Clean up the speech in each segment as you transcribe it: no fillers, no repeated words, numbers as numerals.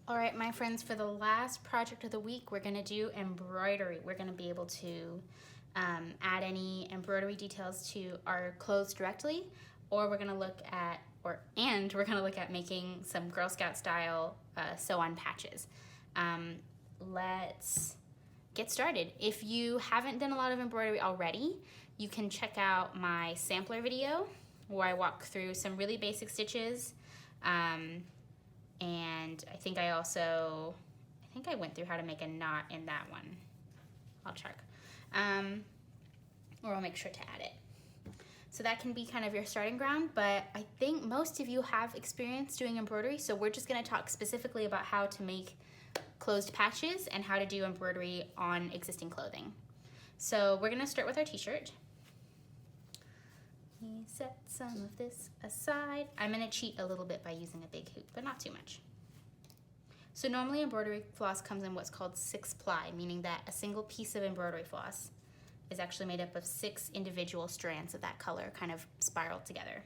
All right, my friends, for the last project of the week, we're gonna do embroidery. We're gonna be able to add any embroidery details to our clothes directly, or we're gonna look at, we're gonna look at making some Girl Scout style sew-on patches. Let's get started. If you haven't done a lot of embroidery already, you can check out my sampler video where I walk through some really basic stitches. And I think I went through how to make a knot in that one. I'll check. Or I'll make sure to add it. So that can be kind of your starting ground, but I think most of you have experience doing embroidery, so we're just gonna talk specifically about how to make closed patches and how to do embroidery on existing clothing. So we're gonna start with our t-shirt. We set some of this aside. I'm gonna cheat a little bit by using a big hoop, but not too much. So normally embroidery floss comes in what's called 6-ply, meaning that a single piece of embroidery floss is actually made up of 6 individual strands of that color, kind of spiraled together.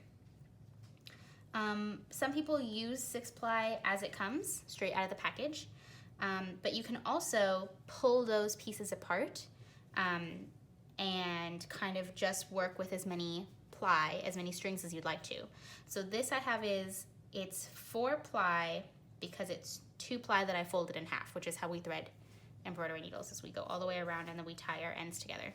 Some people use 6-ply as it comes, straight out of the package, but you can also pull those pieces apart and kind of just work with as many strings as you'd like to. So this I have it's 4-ply because it's 2-ply that I folded in half, which is how we thread embroidery needles, as we go all the way around and then we tie our ends together.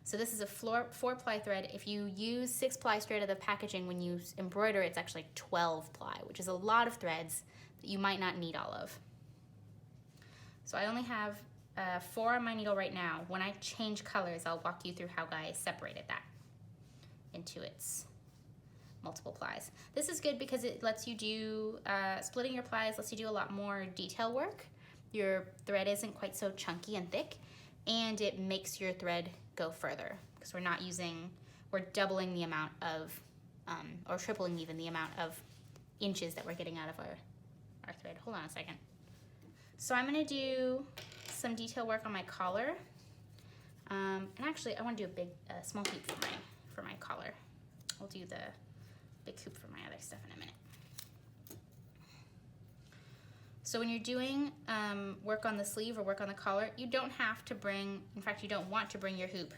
So this is a 4-ply thread. If you use 6-ply straight out of the packaging, when you embroider, it's actually 12-ply, which is a lot of threads that you might not need all of. So I only have 4 on my needle right now. When I change colors, I'll walk you through how I separated that into its multiple plies. This is good because it lets you do, splitting your plies lets you do a lot more detail work. Your thread isn't quite so chunky and thick, and it makes your thread go further because we're doubling the amount of, or tripling even the amount of inches that we're getting out of our thread. Hold on a second. So I'm gonna do some detail work on my collar. And actually I wanna do a small hoop for my collar. I'll do the big hoop for my other stuff in a minute. So when you're doing work on the sleeve or work on the collar, you don't have to in fact, you don't want to bring your hoop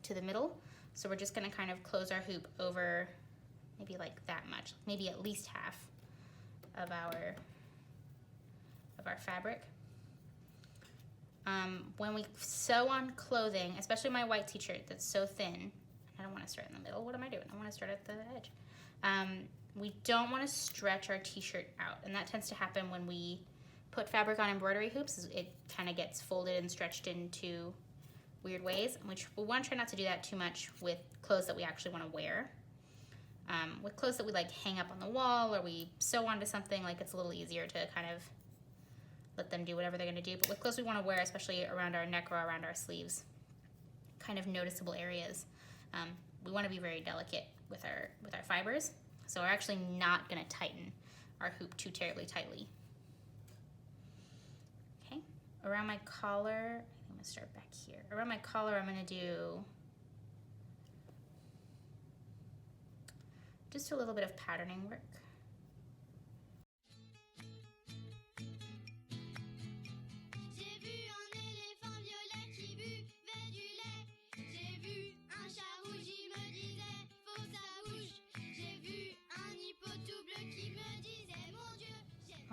to the middle. So we're just gonna kind of close our hoop over maybe like that much, maybe at least half of our fabric. When we sew on clothing, especially my white t-shirt that's so thin, I don't want to start in the middle. What am I doing? I want to start at the edge. We don't want to stretch our t-shirt out, and that tends to happen when we put fabric on embroidery hoops. It kind of gets folded and stretched into weird ways, which we want to try not to do that too much with clothes that we actually want to wear. With clothes that we like hang up on the wall or we sew onto something, like it's a little easier to kind of let them do whatever they're going to do. But with clothes we want to wear, especially around our neck or around our sleeves, kind of noticeable areas, we want to be very delicate with our fibers. So we're actually not going to tighten our hoop too terribly tightly. Okay, around my collar, I'm going to start back here. Around my collar, I'm going to do just a little bit of patterning work.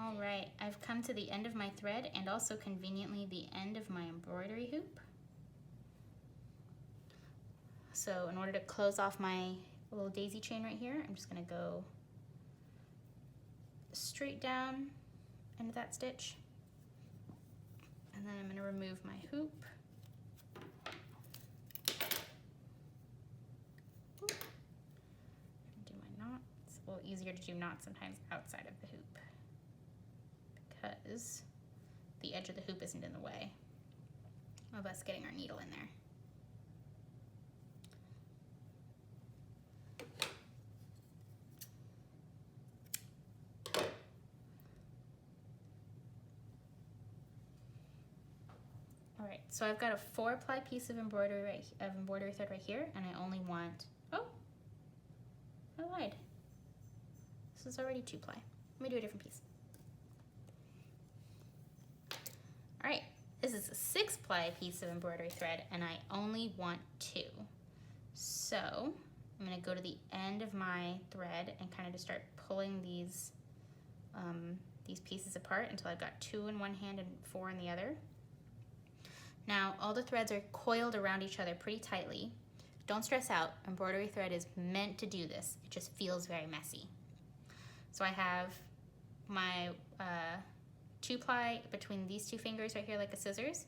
All right, I've come to the end of my thread and also conveniently the end of my embroidery hoop. So in order to close off my little daisy chain right here, I'm just gonna go straight down into that stitch. And then I'm gonna remove my hoop. Do my knot. It's a little easier to do knots sometimes outside of the hoop, because the edge of the hoop isn't in the way of us getting our needle in there. All right, so I've got a 4-ply piece of embroidery thread right here, and I only want, oh, I lied. This is already 2-ply. Let me do a different piece. 6-ply piece of embroidery thread and I only want 2. So I'm going to go to the end of my thread and kind of just start pulling these pieces apart until I've got 2 in one hand and 4 in the other. Now all the threads are coiled around each other pretty tightly. Don't stress out, embroidery thread is meant to do this. It just feels very messy. So I have my 2-ply between these 2 fingers right here like a scissors,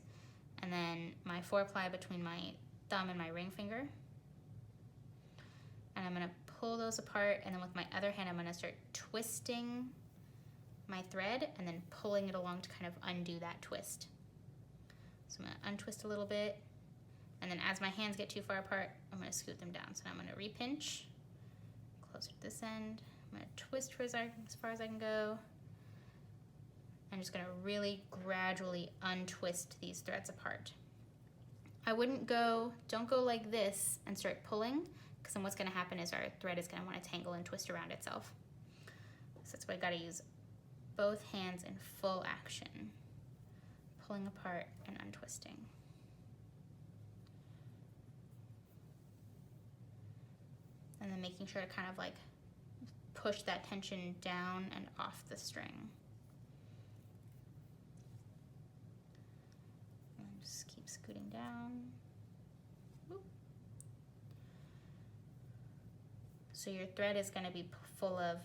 and then my 4-ply between my thumb and my ring finger. And I'm going to pull those apart, and then with my other hand I'm going to start twisting my thread and then pulling it along to kind of undo that twist. So I'm going to untwist a little bit, and then as my hands get too far apart, I'm going to scoot them down. So now I'm going to repinch, closer to this end. I'm going to twist for as far as I can go. I'm just going to really gradually untwist these threads apart. I wouldn't don't go like this and start pulling, because then what's going to happen is our thread is going to want to tangle and twist around itself. So that's why I got to use both hands in full action, pulling apart and untwisting. And then making sure to kind of like push that tension down and off the string. And just keep scooting down. Whoop. So your thread is going to be full of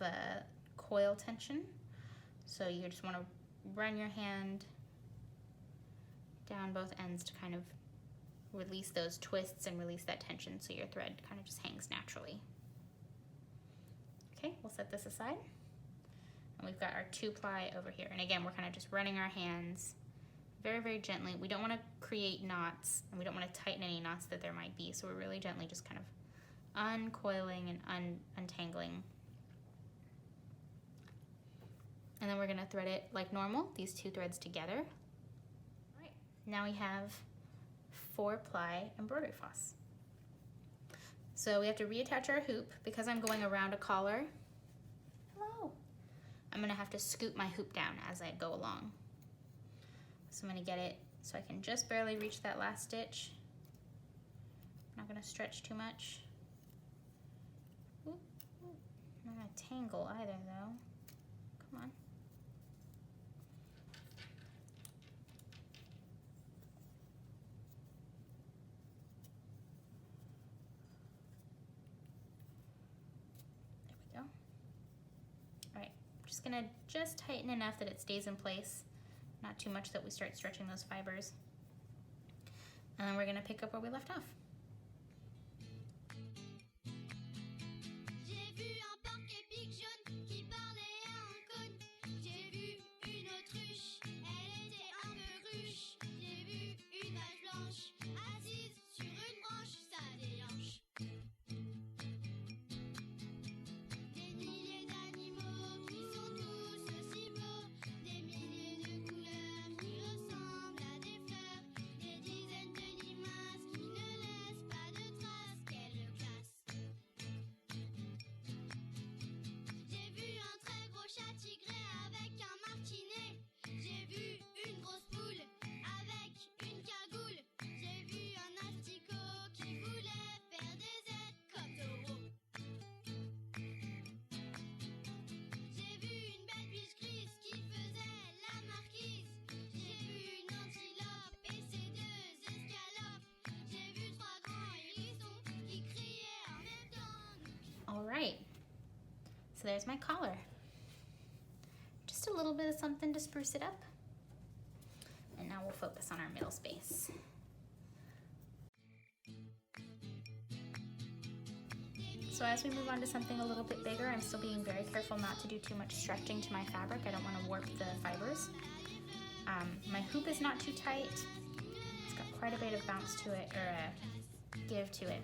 coil tension. So you just want to run your hand down both ends to kind of release those twists and release that tension so your thread kind of just hangs naturally. Okay, we'll set this aside. And we've got our 2-ply over here. And again, we're kind of just running our hands very, very gently. We don't want to create knots, and we don't want to tighten any knots that there might be. So we're really gently just kind of uncoiling and untangling. And then we're going to thread it like normal, these 2 threads together. All right, now we have 4-ply embroidery floss. So we have to reattach our hoop. Because I'm going around a collar, hello, I'm going to have to scoot my hoop down as I go along. So I'm going to get it so I can just barely reach that last stitch. I'm not going to stretch too much. Ooh, ooh. I'm not going to tangle either though. Come on. Gonna just tighten enough that it stays in place, not too much that we start stretching those fibers. And then we're gonna pick up where we left off. All right, so there's my collar. Just a little bit of something to spruce it up. And now we'll focus on our middle space. So as we move on to something a little bit bigger, I'm still being very careful not to do too much stretching to my fabric. I don't want to warp the fibers. My hoop is not too tight. It's got quite a bit of bounce to it, or give to it.